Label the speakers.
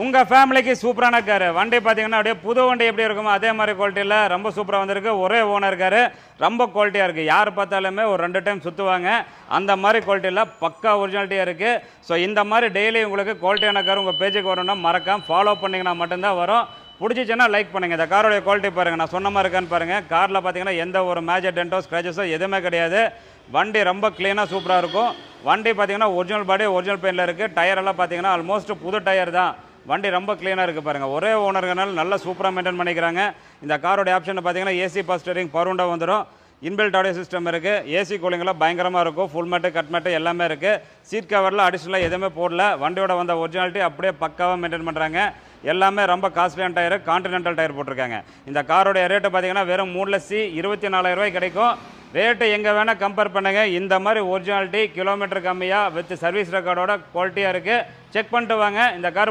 Speaker 1: உங்கள் ஃபேமிலிக்கு சூப்பரான காரு. வண்டி பார்த்தீங்கன்னா அப்படியே புது வண்டி எப்படி இருக்குமோ அதே மாதிரி குவாலிட்டியில் ரொம்ப சூப்பராக வந்திருக்கு. ஒரே ஓனர் இருக்காரு, ரொம்ப குவாலிட்டியாக இருக்குது. யார் பார்த்தாலுமே ஒரு 2 டைம் சுற்றுவாங்க. அந்த மாதிரி குவாலிட்டியில் பக்கா ஒரிஜினாலிட்டியாக இருக்குது. ஸோ இந்த மாதிரி டெய்லி உங்களுக்கு குவாலிட்டியான கார் உங்கள் பேஜுக்கு வரணும்னா மறக்காம ஃபாலோ பண்ணிங்கன்னா மட்டும்தான் வரும். பிடிச்சிச்சின்னா லைக் பண்ணுங்கள். இந்த காரோடைய குவாலிட்டி பாருங்கள், நான் சொன்ன மாதிரி இருக்கான்னு பாருங்கள். காரில் பார்த்தீங்கன்னா எந்த ஒரு மேஜர் டென்ட்டோ ஸ்க்ராச்சஸோ எதுவுமே கிடையாது. வண்டி ரொம்ப க்ளீனாக சூப்பராக இருக்கும். வண்டி பார்த்தீங்கன்னா ஒரிஜினல் பாடி ஒரிஜினல் பெயிண்டில் இருக்குது. டயரெல்லாம் பார்த்தீங்கன்னா ஆல்மோஸ்ட் புது டயர் தான். வண்டி ரொம்ப க்ளீனாக இருக்குது பாருங்கள். ஒரே ஓனருங்கனால நல்லா சூப்பராக மெயின்டைன் பண்ணிக்கிறாங்க. இந்த காரோடைய ஆப்ஷன் பார்த்தீங்கன்னா AC power steering power window வந்துடும். இன்பில்ட் ஆடியோ சிஸ்டம் இருக்குது. ஏசி கூலிங்கெல்லாம் பயங்கரமாக இருக்கும். ஃபுல் மேட்டு கட் மேட்டு எல்லாமே இருக்குது. சீட் கவரில் அடிஷ்னலாக எதுவுமே போடல. வண்டியோட வந்த ஒரிஜினாலிட்டி அப்படியே பக்காவாக மெயின்டைன் பண்ணுறாங்க. எல்லாமே ரொம்ப காஸ்ட்லியான டயர், கான்டினென்டல் டயர் போட்டிருக்காங்க. இந்த காரோடைய ரேட்டு பார்த்தீங்கன்னா வெறும் 3,24,000 ரூபாய் கிடைக்கும். ரேட்டு எங்கே வேணால் கம்பேர் பண்ணுங்கள். இந்த மாதிரி ஒரிஜினாலிட்டி கிலோமீட்டர் கம்மியாக வித் சர்வீஸ் ரெக்கார்டோட குவாலிட்டியாக இருக்குது. செக் பண்ணிட்டு வாங்க. இந்த கார்